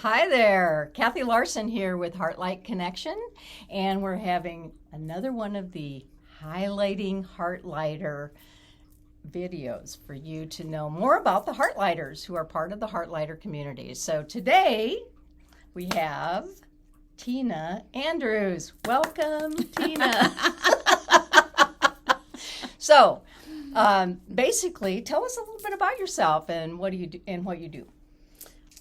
Hi there, Kathy Larson here with HeartLight Connection, and we're having another one of the highlighting HeartLighter videos for you to know more about the HeartLighters who are part of the HeartLighter community. So today we have Tina Andrews. Welcome, Tina. So basically, tell us a little bit about yourself and what you do.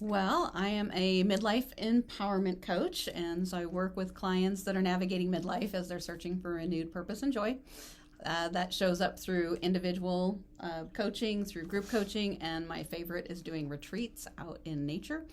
Well, I am a midlife empowerment coach, and so I work with clients that are navigating midlife as they're searching for renewed purpose and joy. That shows up through individual coaching, through group coaching, and my favorite is doing retreats out in nature.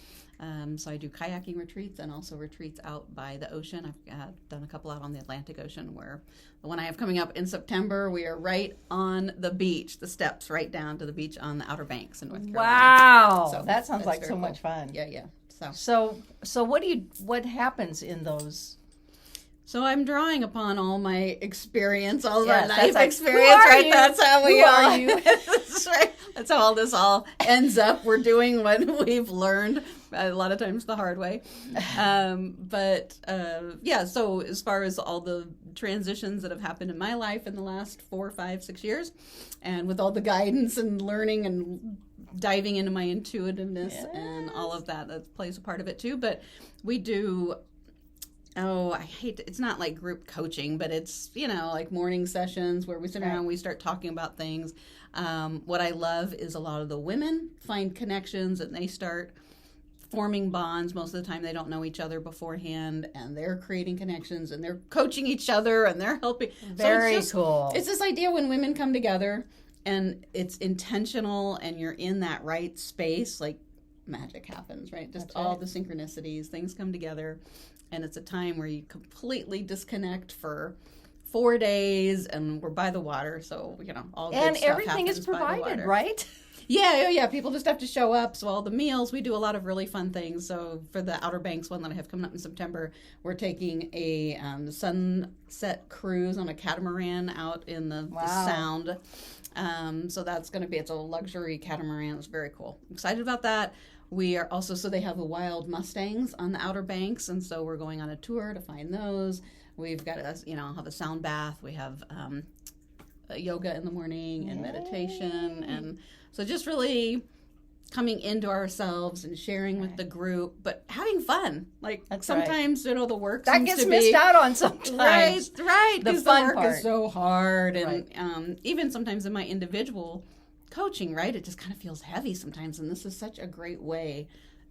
So I do kayaking retreats and also retreats out by the ocean. I've done a couple out on the Atlantic Ocean, where the one I have coming up in September, we are right on the beach, the steps right down to the beach on the Outer Banks in North Carolina. Wow, So that sounds like so cool. much fun. Yeah. So what happens in those? So I'm drawing upon all my experience, all of Yes, our that's life like, experience, who are right? you? That's how we Who are. are you? That's right. That's how all this all ends up. We're doing what we've learned a lot of times the hard way. So as far as all the transitions that have happened in my life in the last 4, 5, 6 years, and with all the guidance and learning and diving into my intuitiveness and all of that plays a part of it too. But we do... it's not like group coaching, but it's, like morning sessions where we sit around, we start talking about things. What I love is a lot of the women find connections and they start forming bonds. Most of the time they don't know each other beforehand, and they're creating connections and they're coaching each other and they're helping. Very cool. It's this idea when women come together and it's intentional and you're in that right space, like magic happens, right? Just all the synchronicities, things come together. And it's a time where you completely disconnect for 4 days, and we're by the water, so all good and stuff everything is happens by the provided, water. right? Yeah. People just have to show up. So all the meals, we do a lot of really fun things. So for the Outer Banks one that I have coming up in September, we're taking a sunset cruise on a catamaran out in the Sound. So that's going to be, it's a luxury catamaran. It's very cool. Excited about that. We are also, so they have the wild Mustangs on the Outer Banks, and so we're going on a tour to find those. We've got, have a sound bath. We have yoga in the morning and meditation. And so just really coming into ourselves and sharing with the group, but having fun. Like sometimes, the work that seems gets to missed be, out on sometimes. Right. The Because fun the work part is so hard. And even sometimes in my individual coaching, right, it just kind of feels heavy sometimes, and this is such a great way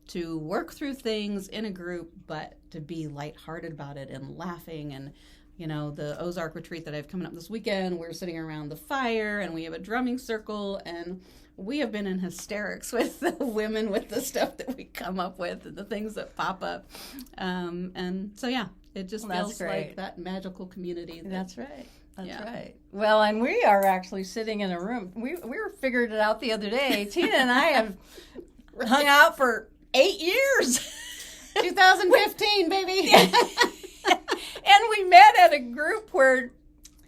to work through things in a group, but to be lighthearted about it and laughing. And the Ozark retreat that I have coming up this weekend, we're sitting around the fire and we have a drumming circle, and we have been in hysterics with the women with the stuff that we come up with and the things that pop up, and so it just feels like that magical community. That's right. That's right. Well, and we are actually sitting in a room. We figured it out the other day. Tina and I have hung out for 8 years. 2015, baby. And we met at a group where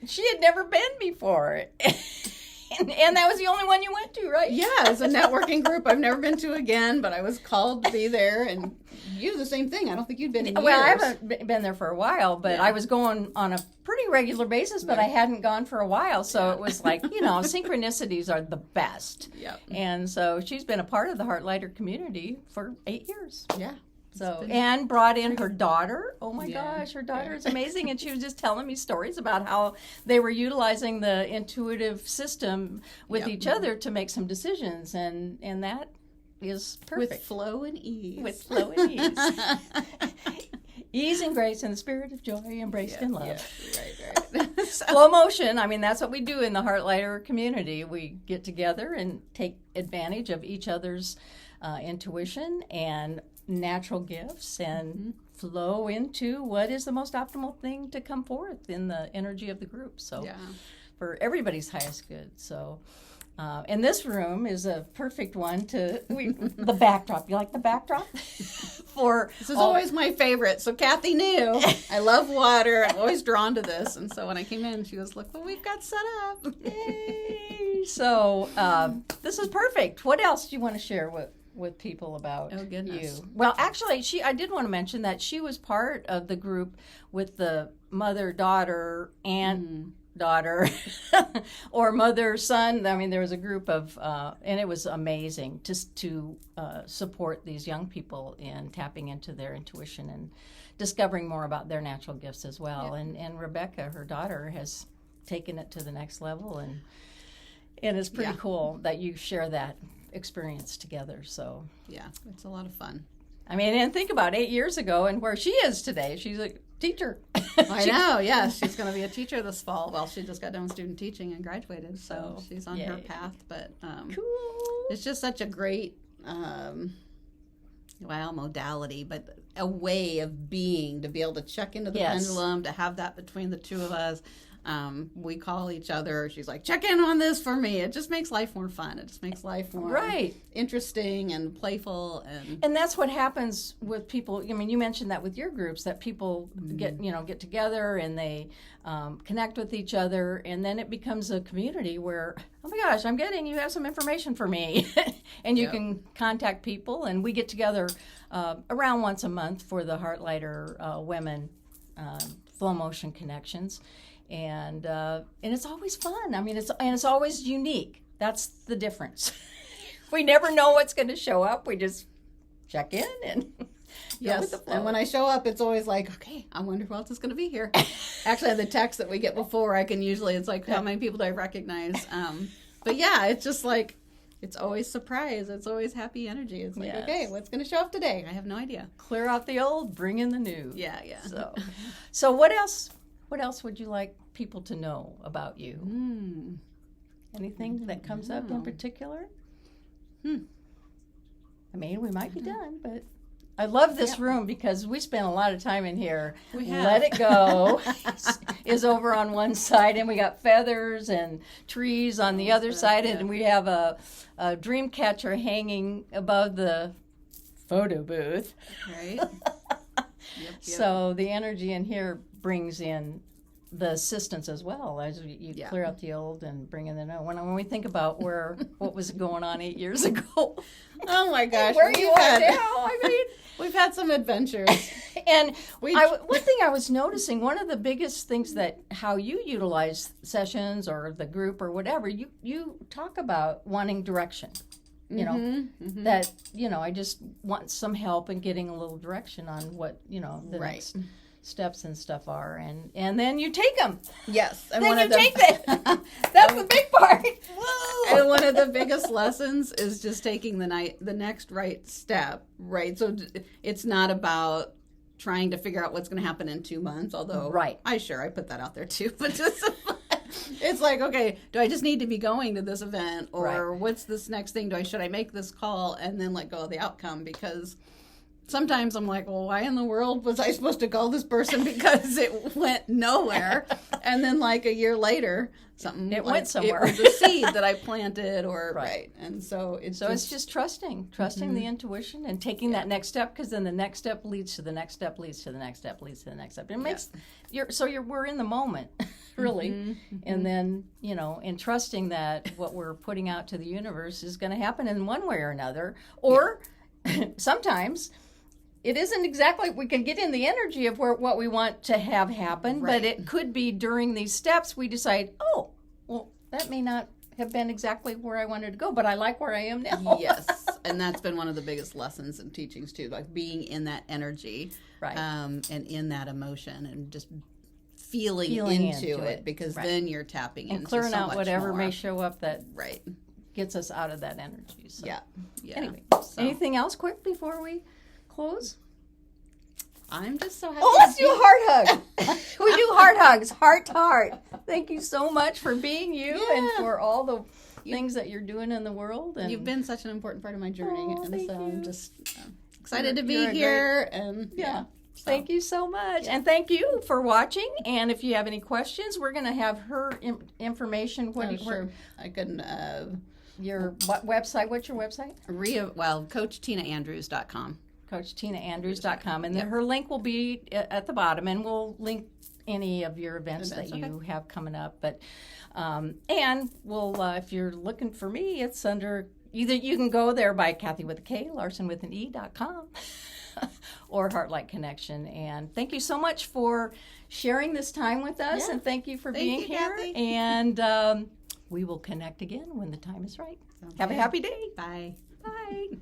she had never been before. And that was the only one you went to, right? Yeah, it's a networking group I've never been to again, but I was called to be there, and you the same thing. I don't think you'd been in years. Well, I haven't been there for a while, but I was going on a pretty regular basis, but I hadn't gone for a while, so it was like, synchronicities are the best. Yeah. And so she's been a part of the HeartLighter community for 8 years. Yeah. So, and brought in her daughter. Oh my gosh, her daughter is amazing. And she was just telling me stories about how they were utilizing the intuitive system with each other to make some decisions. And that is perfect. With flow and ease. With flow and ease. Ease and grace and the spirit of joy embraced in love. Yeah, right. Flow motion. I mean, that's what we do in the HeartLighter community. We get together and take advantage of each other's intuition and natural gifts and flow into what is the most optimal thing to come forth in the energy of the group. So for everybody's highest good. So and this room is a perfect one the backdrop. You like the backdrop? This is always my favorite. So Kathy knew I love water. I'm always drawn to this. And so when I came in, she was like, well, we've got set up. Yay. So this is perfect. What else do you want to share with people about Oh, goodness. you. Well, actually, I did want to mention that she was part of the group with the mother, daughter, aunt, daughter, or mother, son. I mean, there was a group of, and it was amazing just to support these young people in tapping into their intuition and discovering more about their natural gifts as well. Yeah. And Rebecca, her daughter, has taken it to the next level, and it's pretty cool that you share that experience together. So yeah, it's a lot of fun. I mean, and think about 8 years ago and where she is today. She's a teacher. I know, yeah. She's going to be a teacher this fall. Well, she just got done student teaching and graduated, so she's on her path. But cool. It's just such a great, modality, but a way of being, to be able to check into the pendulum, to have that between the two of us. We call each other. She's like, check in on this for me. It just makes life more fun. It just makes life more interesting and playful. And that's what happens with people. I mean, you mentioned that with your groups, that people get together and they connect with each other, and then it becomes a community where, oh my gosh, you have some information for me. And you can contact people, and we get together around once a month for the HeartLighter Women Flow Motion Connections. And it's always fun. I mean, it's always unique. That's the difference. We never know what's going to show up. We just check in and go with the flow. And when I show up, it's always like, okay, I wonder who else is going to be here. Actually, the text that we get before, it's like, how many people do I recognize? But yeah, it's just like, it's always surprise. It's always happy energy. It's like, okay, what's going to show up today? I have no idea. Clear out the old, bring in the new. Yeah. So what else? What else would you like people to know about you? Anything that comes up in particular? I mean, we might be done, but I love this room because we spent a lot of time in here. Let It Go is over on one side, and we got feathers and trees on the other side, and we have a dream catcher hanging above the photo booth. Right. So the energy in here brings in the assistance as well as you clear out the old and bring in the new. When we think about what was going on 8 years ago, oh my gosh, where you are now, I mean, we've had some adventures. And one thing I was noticing, one of the biggest things that how you utilize sessions or the group or whatever, you talk about wanting direction. That I just want some help in getting a little direction on what the next steps and stuff are, and then you take them. Yes, and then take them. That's the big part. Whoa. And one of the biggest lessons is just taking the next right step. Right, so it's not about trying to figure out what's going to happen in 2 months. Although, I put that out there too, but just. It's like, okay, do I just need to be going to this event, or what's this next thing? Should I make this call and then let go of the outcome? Because sometimes I'm like, well, why in the world was I supposed to call this person, because it went nowhere? And then like a year later, went somewhere. It was a seed that I planted, and so it's just trusting the intuition and taking that next step, because then the next step leads to the next step, leads to the next step, leads to the next step. It makes we're in the moment. Really. And then, and trusting that what we're putting out to the universe is going to happen in one way or another. Or sometimes it isn't exactly, we can get in the energy of what we want to have happen, but it could be during these steps we decide, oh, well, that may not have been exactly where I wanted to go, but I like where I am now. Yes. And that's been one of the biggest lessons and teachings too, like being in that energy, and in that emotion, and just feeling into it, because then you're tapping into clearing so out much whatever more. May show up that gets us out of that energy. So. Yeah. Anyway, anything else quick before we close? I'm just so happy. Oh, let's do a heart hug. We do heart hugs, heart to heart. Thank you so much for being you and for all the things that you're doing in the world. And you've been such an important part of my journey, and so I'm just excited to you're be here. And Thank you so much. And thank you for watching. And if you have any questions, we're going to have her information. I can. Your website? What's your website? CoachTinaAndrews.com. CoachTinaAndrews.com. And then her link will be at the bottom, and we'll link any of your events that you have coming up. But and we'll if you're looking for me, it's under either you can go there by Kathy with a K, Larson with an E.com, or Heartlight Connection. And thank you so much for sharing this time with us, and thank you for being here. Kathy. And we will connect again when the time is right. Have a happy day. Bye. Bye.